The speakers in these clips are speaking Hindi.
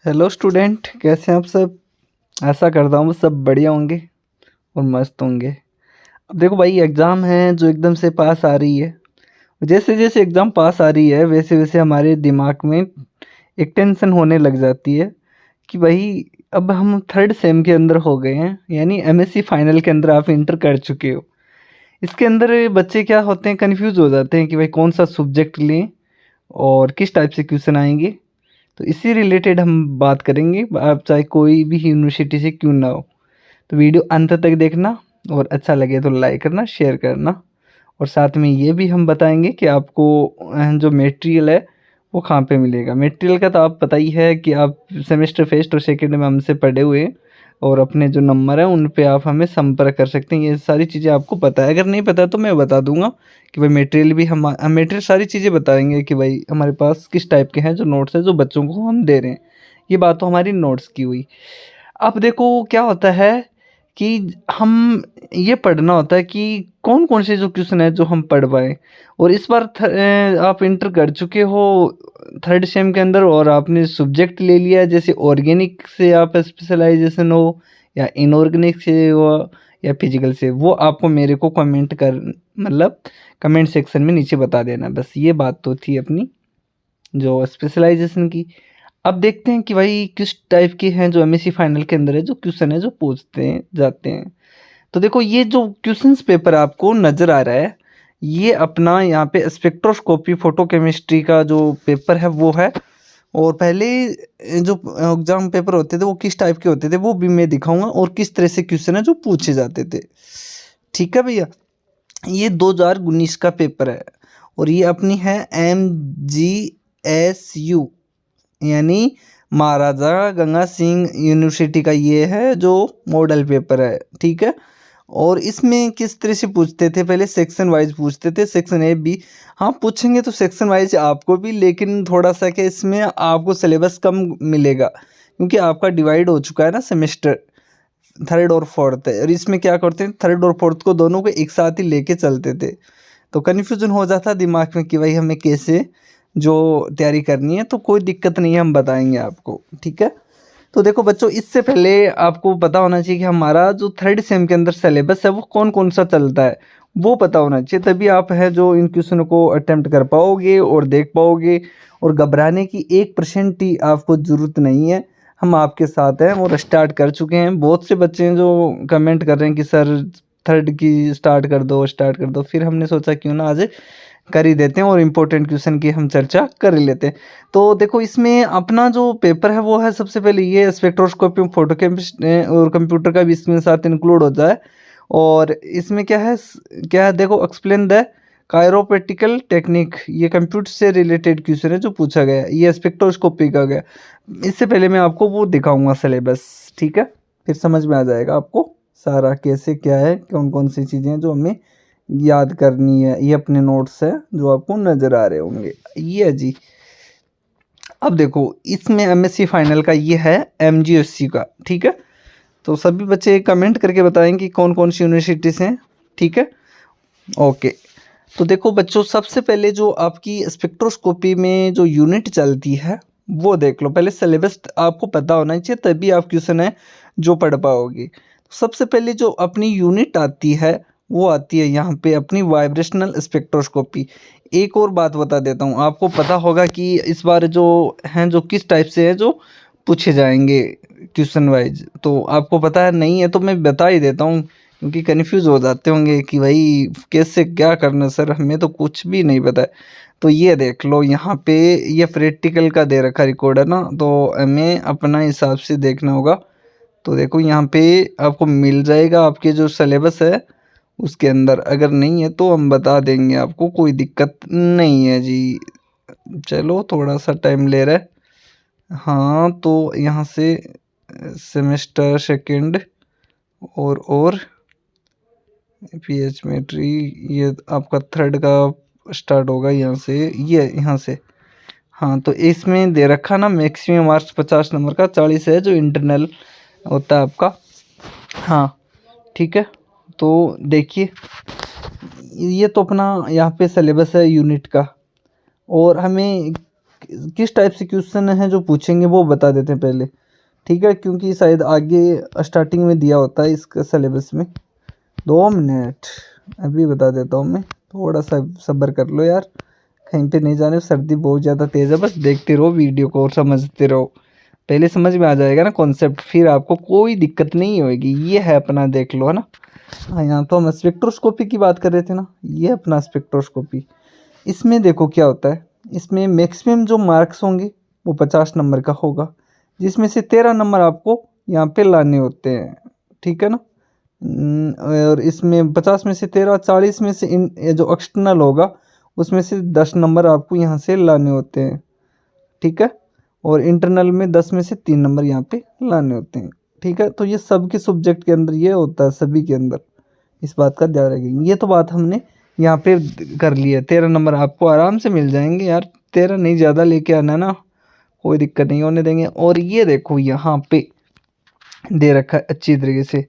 हेलो स्टूडेंट, कैसे हैं आप सब। आशा करता हूँ सब बढ़िया होंगे और मस्त होंगे। अब देखो भाई, एग्ज़ाम है जो एकदम से पास आ रही है। जैसे जैसे एग्ज़ाम पास आ रही है वैसे वैसे हमारे दिमाग में एक टेंशन होने लग जाती है कि भाई अब हम थर्ड सेम के अंदर हो गए हैं, यानी एमएससी फाइनल के अंदर आप इंटर कर चुके हो। इसके अंदर बच्चे क्या होते हैं, कंफ्यूज हो जाते हैं कि भाई कौन सा सब्जेक्ट लें और किस टाइप से क्वेश्चन आएंगे। तो इसी रिलेटेड हम बात करेंगे, आप चाहे कोई भी यूनिवर्सिटी से क्यों ना हो। तो वीडियो अंत तक देखना और अच्छा लगे तो लाइक करना, शेयर करना। और साथ में ये भी हम बताएंगे कि आपको जो मटेरियल है वो कहाँ पे मिलेगा। मटेरियल का तो आप पता ही है कि आप सेमेस्टर फर्स्ट और सेकंड में हमसे पढ़े हुए हैं, और अपने जो नंबर है उन पे आप हमें संपर्क कर सकते हैं। ये सारी चीज़ें आपको पता है, अगर नहीं पता तो मैं बता दूंगा कि भाई मटेरियल भी हम मटेरियल सारी चीज़ें बताएंगे कि भाई हमारे पास किस टाइप के हैं जो नोट्स है जो बच्चों को हम दे रहे हैं। ये बात तो हमारी नोट्स की हुई। अब देखो क्या होता है कि हम ये पढ़ना होता है कि कौन कौन से जो क्वेश्चन है जो हम पढ़ पाए। और इस बार आप इंटर कर चुके हो थर्ड सेम के अंदर और आपने सब्जेक्ट ले लिया है, जैसे ऑर्गेनिक से आप स्पेशलाइजेशन हो या इनऑर्गेनिक से हो या फिजिकल से, वो आपको मेरे को कमेंट कर मतलब कमेंट सेक्शन में नीचे बता देना। बस ये बात तो थी अपनी जो स्पेशलाइजेशन की। अब देखते हैं कि भाई किस टाइप के हैं जो एमएससी फाइनल के अंदर है जो क्वेश्चन है जो पूछते हैं जाते हैं। तो देखो ये जो क्वेश्चंस पेपर आपको नज़र आ रहा है, ये अपना यहाँ पे स्पेक्ट्रोस्कोपी फोटोकेमिस्ट्री का जो पेपर है वो है। और पहले जो एग्जाम पेपर होते थे वो किस टाइप के होते थे वो भी मैं दिखाऊंगा, और किस तरह से क्वेश्चन है जो पूछे जाते थे। ठीक है भैया, ये 2019 का पेपर है और ये अपनी है MGSU, यानी महाराजा गंगा सिंह यूनिवर्सिटी का ये है जो मॉडल पेपर है। ठीक है, और इसमें किस तरह से पूछते थे, पहले सेक्शन वाइज पूछते थे, सेक्शन ए बी। हाँ पूछेंगे तो सेक्शन वाइज आपको भी, लेकिन थोड़ा सा कि इसमें आपको सिलेबस कम मिलेगा क्योंकि आपका डिवाइड हो चुका है ना सेमेस्टर, थर्ड और फोर्थ है। और इसमें क्या करते हैं, थर्ड और फोर्थ को दोनों को एक साथ ही लेके चलते थे, तो कन्फ्यूजन हो जाता दिमाग में कि भाई हमें कैसे जो तैयारी करनी है। तो कोई दिक्कत नहीं है, हम बताएंगे आपको। ठीक है, तो देखो बच्चों, इससे पहले आपको पता होना चाहिए कि हमारा जो थर्ड सेम के अंदर सिलेबस है वो कौन कौन सा चलता है, वो पता होना चाहिए। तभी आप है जो इन क्वेश्चन को अटेम्प्ट कर पाओगे और देख पाओगे। और घबराने की 1% ही आपको ज़रूरत नहीं है, हम आपके साथ हैं और स्टार्ट कर चुके हैं। बहुत से बच्चे हैं जो कमेंट कर रहे हैं कि सर थर्ड की स्टार्ट कर दो, स्टार्ट कर दो। फिर हमने सोचा क्यों ना आज कर ही देते हैं और इम्पोर्टेंट क्वेश्चन की हम चर्चा कर ही लेते हैं। तो देखो इसमें अपना जो पेपर है वो है, सबसे पहले ये स्पेक्ट्रोस्कोपी फोटोकेमिस्ट्री और कंप्यूटर का भी इसमें साथ इंक्लूड होता है। और इसमें क्या है देखो, एक्सप्लेन द कायरोपेटिकल टेक्निक, ये कंप्यूटर से रिलेटेड क्वेश्चन है जो पूछा गया है, ये स्पेक्ट्रोस्कोपी का गया। इससे पहले मैं आपको वो दिखाऊंगा सिलेबस। ठीक है, फिर समझ में आ जाएगा आपको सारा कैसे क्या है, कौन कौन सी चीज़ें हैं जो हमें याद करनी है। ये अपने नोट्स है जो आपको नज़र आ रहे होंगे, ये है जी। अब देखो इसमें एमएससी फाइनल का ये है MGSC का। ठीक है, तो सभी बच्चे कमेंट करके बताएं कि कौन कौन सी यूनिवर्सिटीज़ हैं। ठीक है, ओके। तो देखो बच्चों, सबसे पहले जो आपकी स्पेक्ट्रोस्कोपी में जो यूनिट चलती है वो देख लो। पहले सिलेबस आपको पता होना चाहिए, तभी आप क्वेश्चन है जो पढ़ पाओगे। सबसे पहले जो अपनी यूनिट आती है वो आती है यहाँ पे अपनी वाइब्रेशनल स्पेक्ट्रोस्कोपी। एक और बात बता देता हूँ, आपको पता होगा कि इस बार जो हैं जो किस टाइप से है जो पूछे जाएंगे क्वेश्चन वाइज, तो आपको पता है नहीं है तो मैं बता ही देता हूँ, क्योंकि कन्फ्यूज़ हो जाते होंगे कि भाई कैसे क्या करना सर, हमें तो कुछ भी नहीं पता है। तो ये देख लो यहाँ पे, ये प्रैक्टिकल का दे रखा रिकॉर्ड है ना, तो हमें अपना हिसाब से देखना होगा। तो देखो यहाँ पे आपको मिल जाएगा आपके जो सिलेबस है उसके अंदर, अगर नहीं है तो हम बता देंगे आपको, कोई दिक्कत नहीं है जी। चलो थोड़ा सा टाइम ले रहा है। हाँ तो यहाँ से सेमेस्टर सेकंड और PH ये आपका थर्ड का स्टार्ट होगा यहाँ से, ये यहाँ से। हाँ तो इसमें दे रखा ना मैक्सिमम मार्क्स 50 नंबर का, 40 है जो इंटरनल होता है आपका। हाँ ठीक है, तो देखिए ये तो अपना यहाँ पे सिलेबस है यूनिट का। और हमें किस टाइप से क्वेश्चन है जो पूछेंगे वो बता देते हैं पहले, ठीक है, क्योंकि शायद आगे स्टार्टिंग में दिया होता है इसका सिलेबस में। 2 मिनट अभी बता देता हूँ मैं, थोड़ा सा सब्र कर लो यार, कहीं पे नहीं जाने, सर्दी बहुत ज़्यादा तेज़ है, बस देखते रहो वीडियो को और समझते रहो, पहले समझ में आ जाएगा ना कॉन्सेप्ट, फिर आपको कोई दिक्कत नहीं होगी। ये है अपना, देख लो है ना। हाँ, यहाँ तो हम स्पेक्ट्रोस्कोपी की बात कर रहे थे ना, ये अपना स्पेक्ट्रोस्कोपी। इसमें देखो क्या होता है, इसमें मैक्सिमम जो मार्क्स होंगे वो 50 नंबर का होगा, जिसमें से 13 नंबर आपको यहाँ पे लाने होते हैं, ठीक है ना। और इसमें 50 में से 13, 40 में से ये जो एक्सटर्नल होगा उसमें से 10 नंबर आपको यहाँ से लाने होते हैं, ठीक है। और इंटरनल में 10 में से 3 नंबर यहाँ पे लाने होते हैं, ठीक है। तो ये सब के सब्जेक्ट के अंदर ये होता है, सभी के अंदर, इस बात का ध्यान रखेंगे। ये तो बात हमने यहाँ पे कर ली है, 13 नंबर आपको आराम से मिल जाएंगे यार, 13 नहीं, ज़्यादा लेके आना ना, कोई दिक्कत नहीं होने देंगे। और ये देखो यहाँ पे दे रखा है अच्छी तरीके से,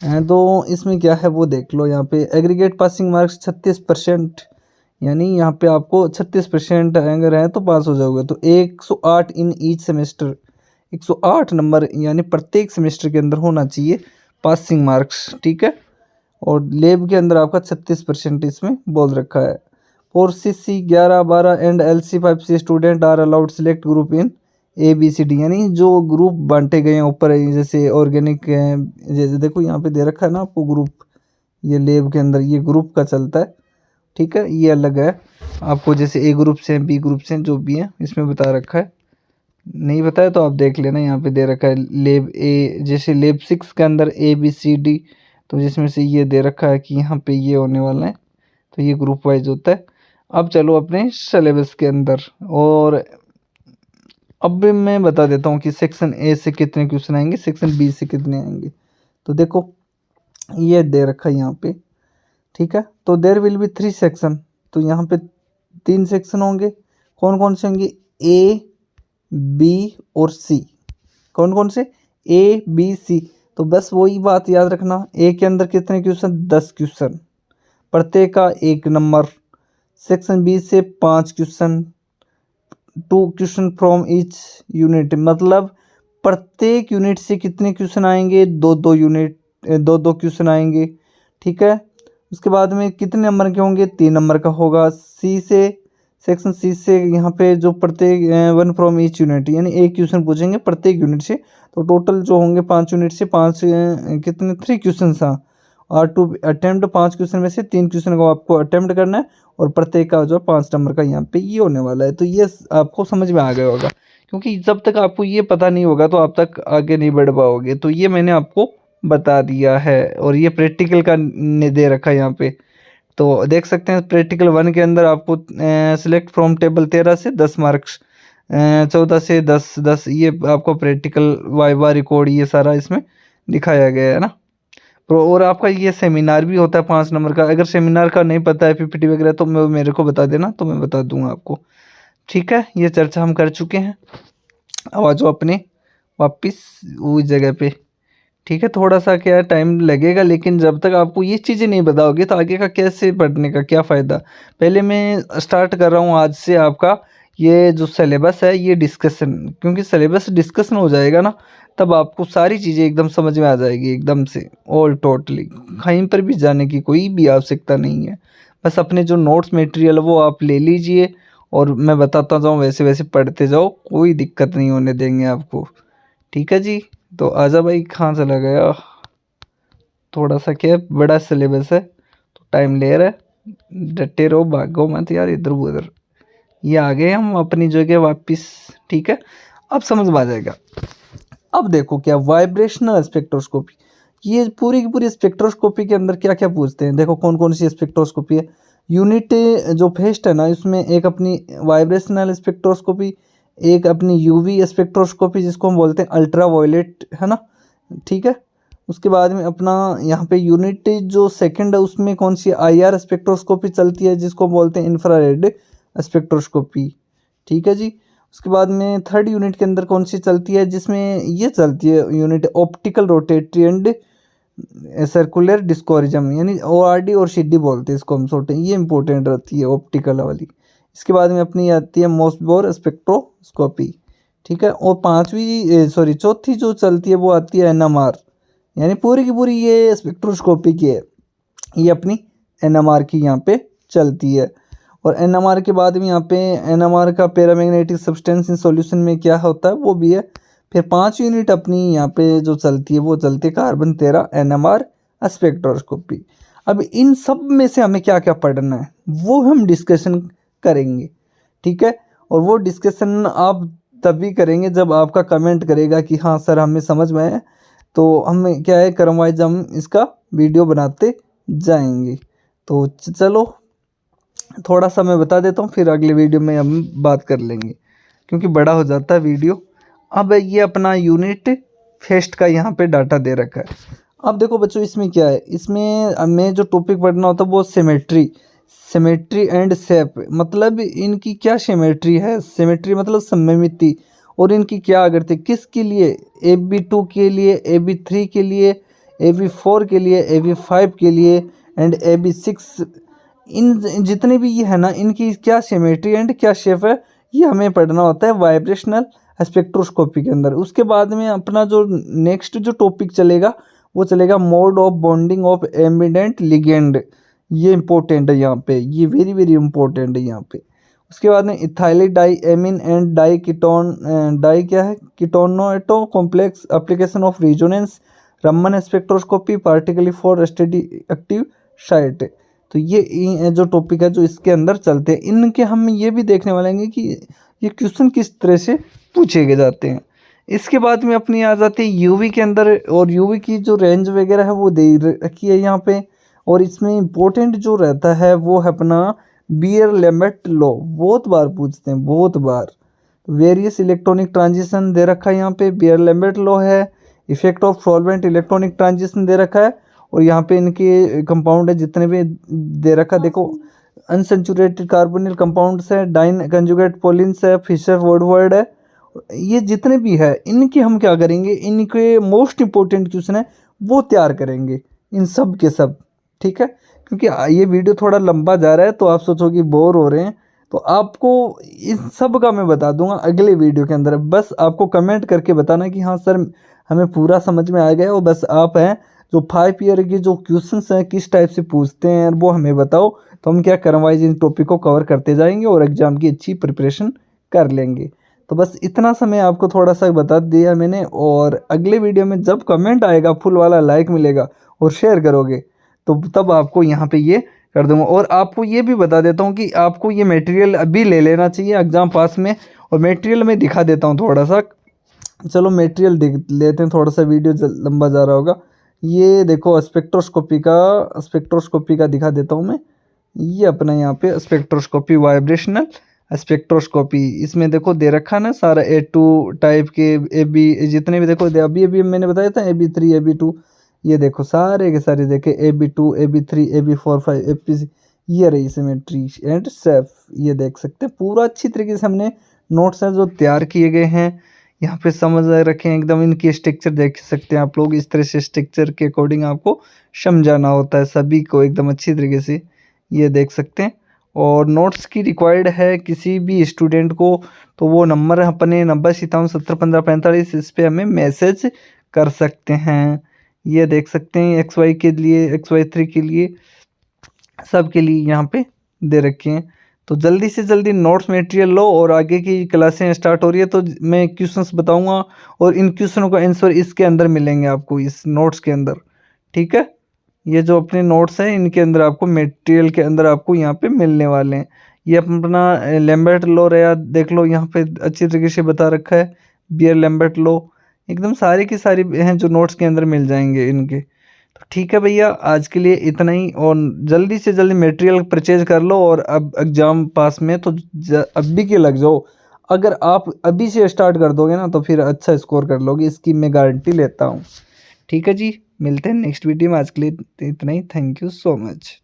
तो इसमें क्या है वो देख लो। यहाँ पे एग्रीगेट पासिंग मार्क्स 36%, यानी यहाँ पे आपको 36% अगर है तो पास हो जाओगे। तो 108 इन ईच सेमेस्टर, 108 नंबर यानी प्रत्येक सेमेस्टर के अंदर होना चाहिए पासिंग मार्क्स, ठीक है। और लेब के अंदर आपका 36% इसमें बोल रखा है। 4CC 11, 12 and LC 5C student are allowed select group in ABCD, यानी जो ग्रुप बांटे गए हैं ऊपर, जैसे ऑर्गेनिक है, जैसे देखो यहाँ पे दे रखा है ना आपको ग्रुप, ये लेब के अंदर ये ग्रुप का चलता है, ठीक है। ये अलग है आपको, जैसे A ग्रुप से B ग्रुप से जो भी है इसमें बता रखा है, नहीं बताया तो आप देख लेना, यहाँ पे दे रखा है लेब A, जैसे लेब 6 के अंदर ABCD, तो जिसमें से ये दे रखा है कि यहाँ पे ये होने वाला है, तो ये ग्रुप वाइज होता है। अब चलो अपने सिलेबस के अंदर, और अब मैं बता देता हूँ कि सेक्शन A से कितने क्वेश्चन आएंगे, सेक्शन B से कितने आएंगे। तो देखो ये दे रखा है यहाँ पे, ठीक है। तो देर विल बी 3 सेक्शन, तो यहाँ पे 3 सेक्शन होंगे। कौन कौन से होंगे, A, B और C। कौन कौन से, A, B, C। तो बस वही बात याद रखना, A के अंदर कितने क्वेश्चन, 10 क्वेश्चन, प्रत्येक का 1 नंबर। सेक्शन B से 5 question, 2 question from each unit, मतलब प्रत्येक यूनिट से कितने क्वेश्चन आएंगे, 2-2 यूनिट, 2-2 क्वेश्चन आएंगे, ठीक है। उसके बाद में कितने नंबर के होंगे, 3 नंबर का होगा। सी से, सेक्शन सी से यहाँ पे जो प्रत्येक 1 फ्रॉम ईच यूनिट, यानी 1 क्वेश्चन पूछेंगे प्रत्येक यूनिट से, तो टोटल जो होंगे 5 यूनिट से 5 कितने 3 क्वेश्चन, हाँ। और टू अटेम्प्ट 5 क्वेश्चन में से 3 क्वेश्चन को आपको अटेम्प्ट करना है, और प्रत्येक का जो 5 नंबर का यहाँ पे ये होने वाला है। तो ये आपको समझ में आ गया होगा, क्योंकि जब तक आपको ये पता नहीं होगा तो आप तक आगे नहीं बढ़ पाओगे। तो ये मैंने आपको बता दिया है, और ये प्रैक्टिकल का दे रखा है यहाँ पे, तो देख सकते हैं प्रैक्टिकल 1 के अंदर आपको सिलेक्ट फ्रॉम टेबल 13 से 10 मार्क्स, 14 से 10, ये आपको प्रैक्टिकल वाइवा रिकॉर्ड ये सारा इसमें दिखाया गया है ना। और आपका ये सेमिनार भी होता है 5 नंबर का, अगर सेमिनार का नहीं पता है PPT वगैरह तो मेरे को बता देना, तो मैं बता दूंगा आपको, ठीक है। ये चर्चा हम कर चुके हैं, अब आ जाओ अपने वापस उस जगह पे, ठीक है। थोड़ा सा क्या टाइम लगेगा, लेकिन जब तक आपको ये चीज़ें नहीं बताओगे तो आगे का कैसे पढ़ने का क्या फ़ायदा। पहले मैं स्टार्ट कर रहा हूँ आज से आपका ये जो सिलेबस है ये डिस्कशन, क्योंकि सिलेबस डिस्कशन हो जाएगा ना, तब आपको सारी चीज़ें एकदम समझ में आ जाएगी, एकदम से ऑल टोटली, कहीं पर भी जाने की कोई भी आवश्यकता नहीं है। बस अपने जो नोट्स मटेरियल वो आप ले लीजिए, और मैं बताता जाऊँ वैसे वैसे पढ़ते जाओ, कोई दिक्कत नहीं होने देंगे आपको, ठीक है जी। तो आजा भाई, कहाँ चला गया, थोड़ा सा क्या बड़ा सिलेबस है तो टाइम ले रहा है, डटे रहो, भागो मत यार इधर उधर। ये आ गए हम अपनी जगह वापस, ठीक है। अब समझ में आ जाएगा। अब देखो क्या वाइब्रेशनल स्पेक्ट्रोस्कोपी, ये पूरी की पूरी स्पेक्ट्रोस्कोपी के अंदर क्या क्या पूछते हैं, देखो कौन कौन सी स्पेक्ट्रोस्कोपी है। यूनिट जो फर्स्ट है ना, इसमें एक अपनी वाइब्रेशनल स्पेक्ट्रोस्कोपी, एक अपनी UV स्पेक्ट्रोस्कोपी जिसको हम बोलते हैं अल्ट्रा वायलेट, है ना, ठीक है। उसके बाद में अपना यहाँ पे यूनिट जो सेकंड है उसमें कौन सी IR स्पेक्ट्रोस्कोपी चलती है, जिसको बोलते हैं इंफ्रारेड स्पेक्ट्रोस्कोपी, ठीक है जी। उसके बाद में थर्ड यूनिट के अंदर कौन सी चलती है, जिसमें ये चलती है unit optical rotatory and circular dichroism, यानी ORD और CD बोलते हैं इसको हम छोटे, ये इंपॉर्टेंट रहती है ऑप्टिकल वाली। इसके बाद में अपनी आती है मोसबोर स्पेक्ट्रोस्कोपी, ठीक है। और चौथी जो चलती है वो आती है एनएमआर, यानी पूरी की पूरी ये स्पेक्ट्रोस्कोपी की है, ये अपनी एनएमआर की यहाँ पे चलती है। और एनएमआर के बाद में यहाँ पे एनएमआर का पैरामैग्नेटिक सब्सटेंस इन सॉल्यूशन में क्या होता है वो भी है। फिर 5 यूनिट अपनी यहाँ पे जो चलती है वो चलती है कार्बन 13 एनएमआर स्पेक्ट्रोस्कोपी। अब इन सब में से हमें क्या क्या पढ़ना है वो हम डिस्कशन करेंगे, ठीक है। और वो डिस्कशन आप तभी करेंगे जब आपका कमेंट करेगा कि हाँ सर हमें समझ में आया, तो हमें क्या है क्रम वाइज हम इसका वीडियो बनाते जाएंगे। तो चलो थोड़ा सा मैं बता देता हूँ, फिर अगले वीडियो में हम बात कर लेंगे क्योंकि बड़ा हो जाता है वीडियो। अब ये अपना यूनिट फेस्ट का यहाँ पे डाटा दे रखा है। अब देखो बच्चों इसमें क्या है, इसमें हमें जो टॉपिक पढ़ना होता है वो सिमेट्री एंड शेप, मतलब इनकी क्या सिमेट्री है, सिमेट्री मतलब सममिति, और इनकी क्या आकृति किसके लिए, AB2 के लिए, AB3 के लिए, AB4 के लिए, AB5 के लिए एंड AB6, इन जितने भी ये है ना इनकी क्या सिमेट्री एंड क्या शेप है ये हमें पढ़ना होता है वाइब्रेशनल स्पेक्ट्रोस्कोपी के अंदर। उसके बाद में अपना जो नेक्स्ट जो टॉपिक चलेगा वो चलेगा mode of bonding of ambient ligand, ये इंपॉर्टेंट है यहाँ पे, ये वेरी वेरी इंपॉर्टेंट है यहाँ पे। उसके बाद में ethylic diamine and diketone, di क्या है ketonato complex application of resonance Raman spectroscopy particularly for study active site. तो ये जो टॉपिक है जो इसके अंदर चलते हैं, इनके हम ये भी देखने वाले हैं कि ये क्वेश्चन किस तरह से पूछे गए जाते हैं। इसके बाद में अपनी आ जाती है यूवी के अंदर, और यूवी की जो रेंज वगैरह है वो दे रखी है यहाँ पे। और इसमें इम्पोर्टेंट जो रहता है वो है अपना बियर लैम्बर्ट लॉ, बहुत बार पूछते हैं बहुत बार। वेरियस इलेक्ट्रॉनिक ट्रांजिशन दे रखा है यहाँ पे, बियर लैम्बर्ट लॉ है। Effect of solvent electronic transition दे रखा है, और यहाँ पे इनके कंपाउंड है जितने भी दे रखा है। देखो अनसेंचुरेटेड कार्बोनिल कंपाउंड्स है, डाइन कंजुगेट पोलिन्स है, फिशर वुडवर्ड है, ये जितने भी है इनके हम क्या करेंगे, इनके मोस्ट इंपॉर्टेंट क्वेश्चन है वो तैयार करेंगे इन सब के सब, ठीक है। क्योंकि ये वीडियो थोड़ा लंबा जा रहा है तो आप सोचोगे बोर हो रहे हैं, तो आपको इन सब का मैं बता दूंगा अगले वीडियो के अंदर। बस आपको कमेंट करके बताना कि हाँ सर हमें पूरा समझ में आ गया, और बस आप हैं जो 5 ईयर के जो क्वेश्चंस हैं किस टाइप से पूछते हैं वो हमें बताओ, तो हम क्या करवाइज इन टॉपिक को कवर करते जाएंगे और एग्ज़ाम की अच्छी प्रिपरेशन कर लेंगे। तो बस इतना समय आपको थोड़ा सा बता दिया मैंने, और अगले वीडियो में जब कमेंट आएगा फुल वाला लाइक मिलेगा और शेयर करोगे तो तब आपको यहाँ पे ये कर दूंगा। और आपको ये भी बता देता हूँ कि आपको ये मटेरियल अभी ले लेना चाहिए एग्ज़ाम पास में, और मटेरियल में दिखा देता हूँ थोड़ा सा। चलो मटेरियल देख लेते हैं, थोड़ा सा वीडियो लंबा जा रहा होगा। ये देखो स्पेक्ट्रोस्कोपी का दिखा देता हूँ मैं। ये अपना यहाँ पे स्पेक्ट्रोस्कोपी वाइब्रेशनल स्पेक्ट्रोस्कोपी, इसमें देखो दे रखा ना सारा A2 टाइप के AB जितने भी देखो अभी मैंने बताया था AB3 AB2, ये देखो सारे के सारे देखे AB2 AB3 AB4 5 AP6, ये रही सिमेट्री एंड शेप, ये देख सकते हैं पूरा अच्छी तरीके से हमने नोट्स हैं जो तैयार किए गए हैं यहाँ पे समझ रखे हैं एकदम। इनकी स्ट्रक्चर देख सकते हैं आप लोग, इस तरह से स्ट्रक्चर के अकॉर्डिंग आपको समझाना होता है सभी को एकदम अच्छी तरीके से, ये देख सकते हैं। और नोट्स की रिक्वायर्ड है किसी भी स्टूडेंट को तो वो नंबर अपने 9057701545 इस पर हमें मैसेज कर सकते हैं। ये देख सकते हैं XY के लिए XY3 के लिए सब के लिए यहाँ पे दे रखे हैं। तो जल्दी से जल्दी नोट्स मटेरियल लो, और आगे की क्लासें स्टार्ट हो रही है तो मैं क्वेश्चंस बताऊंगा और इन क्वेश्चनों का आंसर इसके अंदर मिलेंगे आपको इस नोट्स के अंदर, ठीक है। ये जो अपने नोट्स हैं इनके अंदर आपको मटेरियल के अंदर आपको यहाँ पे मिलने वाले हैं। ये अपना लैम्बर्ट लॉ रहा, देख लो यहाँ पे अच्छी तरीके से बता रखा है, बियर लैम्बर्ट लॉ एकदम सारी की सारी हैं जो नोट्स के अंदर मिल जाएंगे इनके। तो ठीक है भैया आज के लिए इतना ही, और जल्दी से जल्दी मटेरियल परचेज कर लो, और अब एग्ज़ाम पास में तो अभी के लग जाओ। अगर आप अभी से स्टार्ट कर दोगे ना तो फिर अच्छा स्कोर कर लोगे, इसकी मैं गारंटी लेता हूँ। ठीक है जी, मिलते हैं नेक्स्ट वीडियो में, आज के लिए इतना ही। Thank you so much.